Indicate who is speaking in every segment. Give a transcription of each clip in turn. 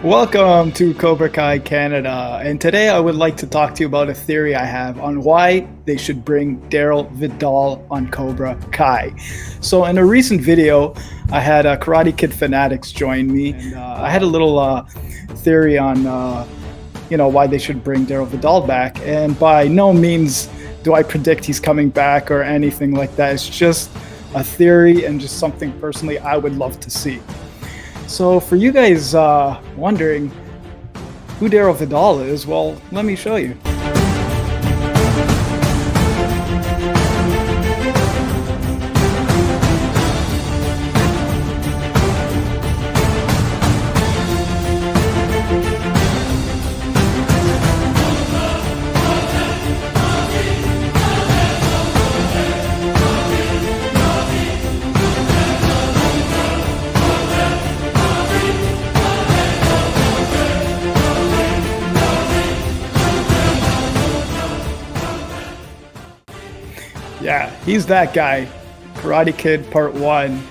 Speaker 1: Welcome to Cobra Kai Canada, and today I would like to talk to you about a theory I have on why they should bring Darryl Vidal on Cobra Kai. So in a recent video, I had Karate Kid fanatics join me, and I had a little theory on why they should bring Darryl Vidal back, and by no means do I predict he's coming back or anything like that. It's just a theory and just something personally I would love to see. So for you guys wondering who Darryl Vidal is, well, let me show you. Yeah, he's that guy. Karate Kid Part 1.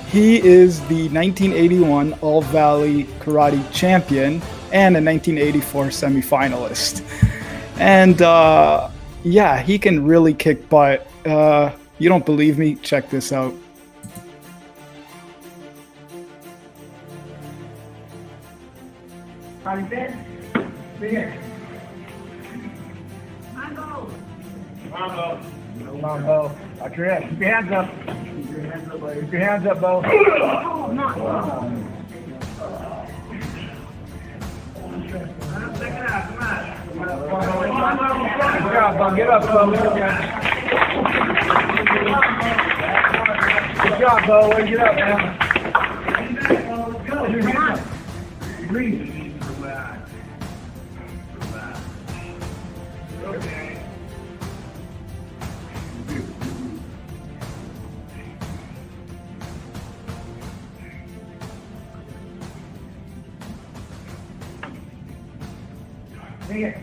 Speaker 1: He is the 1981 All-Valley Karate Champion and a 1984 semifinalist. And yeah, he can really kick butt. You don't believe me? Check this out.
Speaker 2: Come on, Bo. Watch your head. Keep your hands up. Keep your hands up, Bo. Come on. Check it out. Come on. Good job, Bo. Get up, Bo. Good job, Bo. Way to get up, man. Let's go. Come on. Breathe. Relax. Relax. Okay. Here.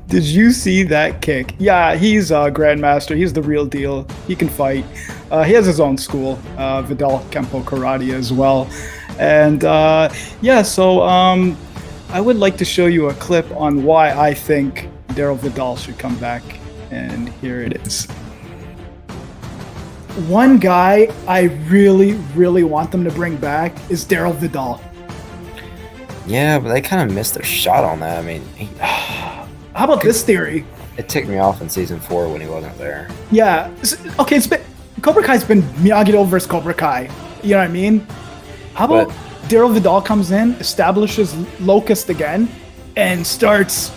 Speaker 1: Did you see that kick? Yeah, he's a grandmaster. He's the real deal. He can fight. He has his own school, Vidal Kempo Karate as well. And yeah, so I would like to show you a clip on why I think Darryl Vidal should come back, and here it is. One guy I really, really want them to bring back is Darryl Vidal.
Speaker 3: Yeah, but they kind of missed their shot on that. I mean,
Speaker 1: how about this theory?
Speaker 3: It ticked me off in season 4 when he wasn't there.
Speaker 1: Yeah, okay, Cobra Kai's been Miyagi versus Cobra Kai. You know what I mean? How about Darryl Vidal comes in, establishes Locust again, and starts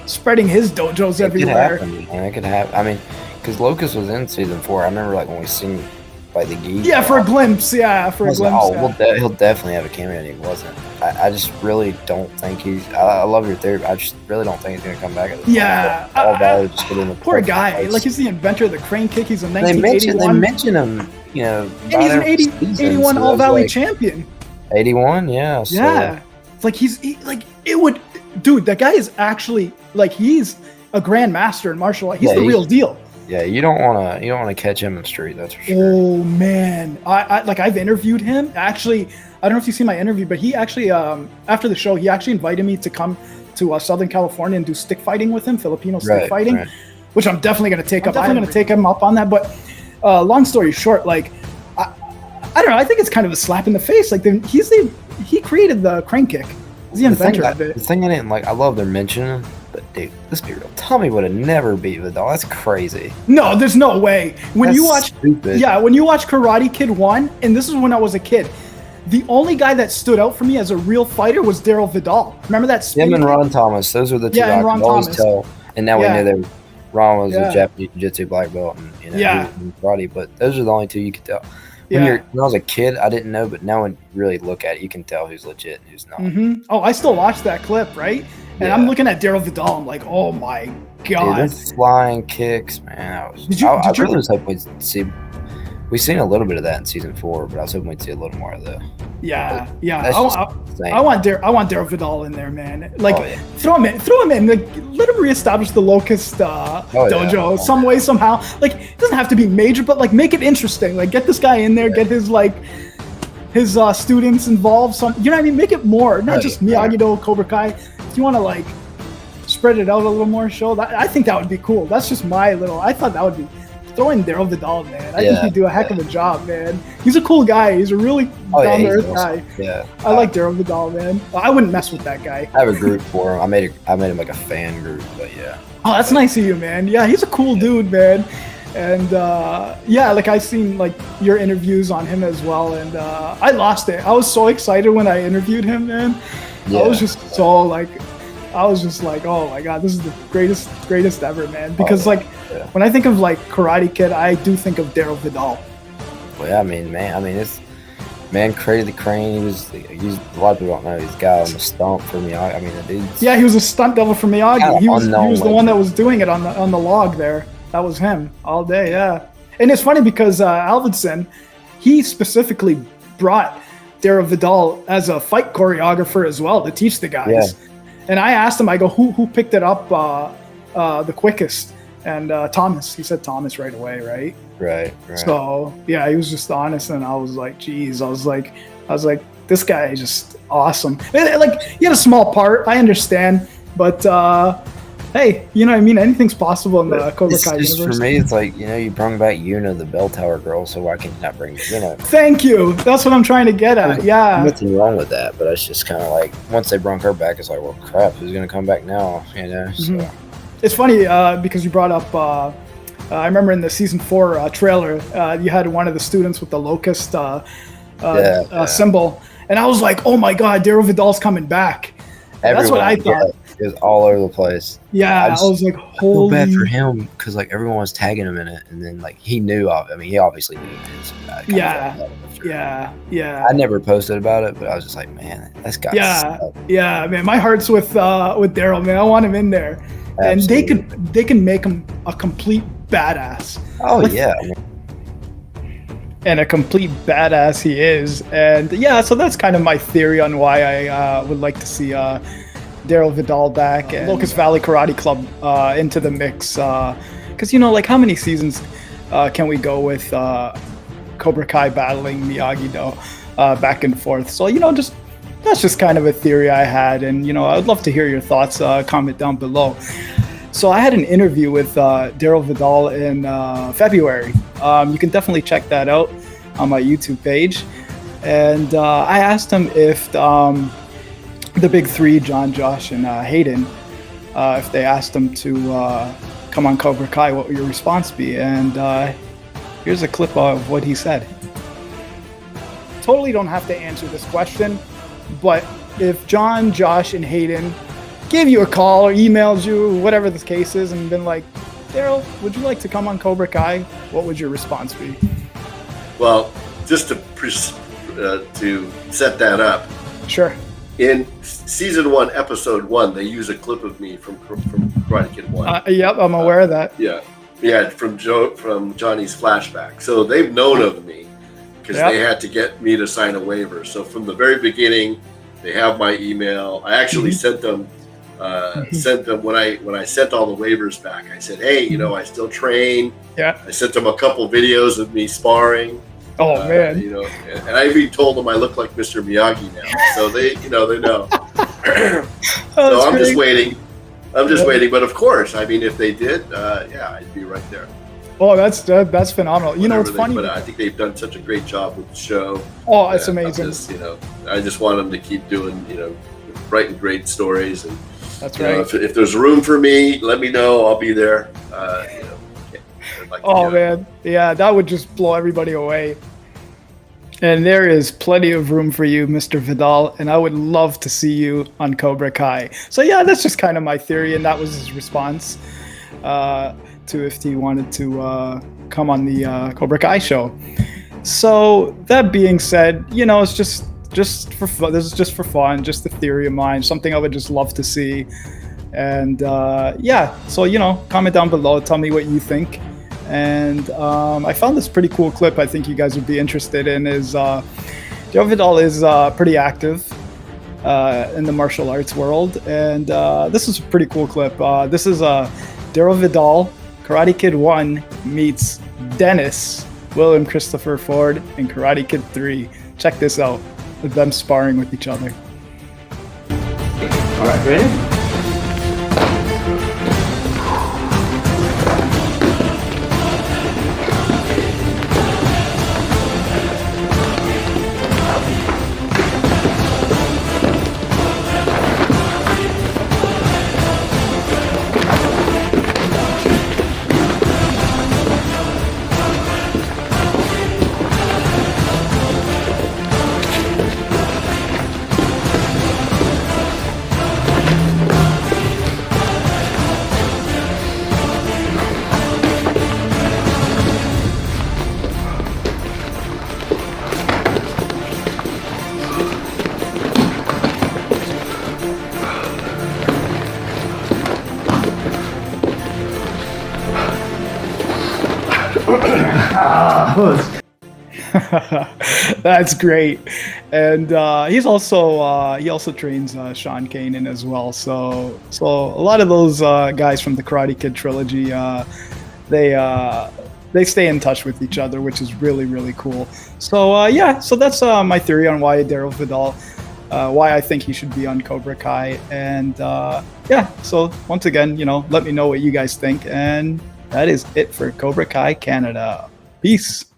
Speaker 1: spreading his dojos everywhere.
Speaker 3: It could happen. I mean, because Locust was in season 4. I remember when we seen by the geese.
Speaker 1: Yeah, for a glimpse. Yeah, for a glimpse.
Speaker 3: Oh, he'll definitely have a cameo, and he wasn't. I just really don't think he's. I love your theory, but I just really don't think he's going to come back. At this
Speaker 1: point.
Speaker 3: Just get in the
Speaker 1: poor guy. Place. Like, he's the inventor of the crane kick. He's a 1981.
Speaker 3: They mention him,
Speaker 1: and he's an 81
Speaker 3: so
Speaker 1: All-Valley champion.
Speaker 3: 81, yeah. So.
Speaker 1: Yeah. It's like, it would, dude, that guy is actually, he's a grandmaster in martial art. He's the real deal.
Speaker 3: Yeah, you don't want to catch him in the street, that's for sure.
Speaker 1: Oh, man. I've interviewed him. Actually, I don't know if you've seen my interview, but he actually, after the show, he actually invited me to come to Southern California and do stick fighting with him, Filipino stick fighting, which I'm definitely going to take up. I'm going to take him up on that. But long story short, I don't know. I think it's kind of a slap in the face. He created the crane kick. He's the inventor of it.
Speaker 3: The thing I didn't like, I love they're mentioning him, but dude, let's be real. Tommy would have never beat Vidal. That's crazy.
Speaker 1: No, there's no way. When you watch Karate Kid 1, and this is when I was a kid, the only guy that stood out for me as a real fighter was Darryl Vidal. Remember that?
Speaker 3: Him and Ron Thomas. Those were the two guys I always tell. And now we know that Ron was a Japanese Jiu-Jitsu black belt, and he was in karate. But those are the only two you could tell. When I was a kid, I didn't know, but now when you really look at it, you can tell who's legit and who's not.
Speaker 1: Mm-hmm. Oh, I still watch that clip, right? And I'm looking at Darryl Vidal. I'm like, oh my God.
Speaker 3: Dude, flying kicks, man. I really was hoping we'd see We've seen a little bit of that in season 4, but I was hoping we'd see a little more of that.
Speaker 1: Yeah. I want Darryl Vidal in there, man. Like, throw him in. Like, let him reestablish the Locust dojo some way, somehow. Like, it doesn't have to be major, but like, make it interesting. Like, get this guy in there, get his students involved. You know what I mean? Make it more, not just Miyagi-Do, Cobra Kai. If you want to like spread it out a little more, I think that would be cool. That's just I thought that would be. Throw in Darryl Vidal, man. I think he'd do a heck of a job, man. He's a cool guy. He's a really down-to-earth guy. Yeah, I like Darryl Vidal, man. I wouldn't mess with that guy.
Speaker 3: I have a group for him. I made him like a fan group, but yeah.
Speaker 1: Oh, that's nice of you, man. Yeah, he's a cool dude, man. And like I've seen like your interviews on him as well, and I lost it. I was so excited when I interviewed him, man. Yeah. I was just oh my god, this is the greatest ever, man. Because when I think of like Karate Kid, I do think of Darryl Vidal.
Speaker 3: Well, yeah, it's Crazy the Crane. He's a lot of people don't know he's got on the stump for Miyagi. I mean, the dude's
Speaker 1: he was a stunt double for Miyagi. He was the one that was doing it on the log there. That was him all day, yeah. And it's funny because Alvidson, he specifically brought Darryl Vidal as a fight choreographer as well to teach the guys. Yeah. And I asked him, I go, who picked it up the quickest? And Thomas. He said Thomas right away, right?
Speaker 3: Right.
Speaker 1: So yeah, he was just honest, and I was like, geez, I was like, this guy is just awesome. Like, he had a small part, I understand, but hey, you know what I mean? Anything's possible in the Cobra Kai universe.
Speaker 3: For me, it's like, you brought back Yuna, the bell tower girl, so why can't you not bring it?
Speaker 1: Thank you. That's what I'm trying to get at. Yeah.
Speaker 3: Nothing wrong with that, but it's just kind of like, once they brought her back, it's like, well, crap, who's going to come back now?
Speaker 1: Mm-hmm.
Speaker 3: So.
Speaker 1: It's funny because you brought up, I remember in the season 4 trailer, you had one of the students with the locust symbal, and I was like, oh my god, Darryl Vidal's coming back. That's what I thought.
Speaker 3: It was all over the place.
Speaker 1: Yeah, I was like, holy.
Speaker 3: I feel bad for him because like everyone was tagging him in it, and then like he knew of. I mean, he obviously knew. Yeah. I never posted about it, but I was just like, man, that's got.
Speaker 1: Yeah, man, my heart's with Darryl, man. I want him in there, Absolutely. And they can make him a complete badass.
Speaker 3: Oh yeah.
Speaker 1: And a complete badass he is, and yeah, so that's kind of my theory on why I would like to see Darryl Vidal back and Locust Valley Karate Club into the mix, because like how many seasons can we go with Cobra Kai battling Miyagi-Do back and forth? So that's just kind of a theory I had, and I'd love to hear your thoughts. Comment down below. So I had an interview with Darryl Vidal in February. You can definitely check that out on my YouTube page. And I asked him if the big three, John, Josh, and Hayden, if they asked him to come on Cobra Kai, what would your response be? And here's a clip of what he said. Totally don't have to answer this question, but if John, Josh, and Hayden gave you a call or emailed you, whatever the case is, and been like, Darryl, would you like to come on Cobra Kai? What would your response be?
Speaker 4: Well, just to set that up.
Speaker 1: Sure.
Speaker 4: In season 1, episode 1, they use a clip of me from Karate Kid 1.
Speaker 1: Yep, I'm aware of that.
Speaker 4: Yeah, from Johnny's flashback. So they've known of me because they had to get me to sign a waiver. So from the very beginning, they have my email. I actually sent them when I sent all the waivers back. I said, hey, I still train.
Speaker 1: Yeah.
Speaker 4: I sent them a couple videos of me sparring.
Speaker 1: Oh man.
Speaker 4: And I even told them I look like Mr. Miyagi now. So they know. So I'm just waiting. But of course, I mean, if they did, I'd be right there.
Speaker 1: Oh, that's phenomenal. It's funny.
Speaker 4: But I think they've done such a great job with the show.
Speaker 1: Oh, it's amazing.
Speaker 4: I just want them to keep doing, writing great stories. And
Speaker 1: that's right.
Speaker 4: If there's room for me, let me know. I'll be there.
Speaker 1: Man, yeah, that would just blow everybody away. And there is plenty of room for you, Mr. Vidal, and I would love to see you on Cobra Kai. So yeah, that's just kind of my theory, and that was his response to if he wanted to come on the Cobra Kai show. So that being said, it's just for fun. This is just for fun, just a theory of mine, something I would just love to see. And so comment down below, tell me what you think. and I found this pretty cool clip. I think you guys would be interested in. Is Darryl Vidal is pretty active in the martial arts world, and this is a pretty cool clip. This is Darryl Vidal, Karate Kid 1 meets Dennis, William Christopher Ford, in Karate Kid 3. Check this out, with them sparring with each other.
Speaker 5: All right, ready?
Speaker 1: That's great, and he also trains Sean Kanan as well. So a lot of those guys from the Karate Kid trilogy, they stay in touch with each other, which is really, really cool. So so that's my theory on why Darryl Vidal, why I think he should be on Cobra Kai, and so once again, let me know what you guys think, and that is it for Cobra Kai Canada. Peace.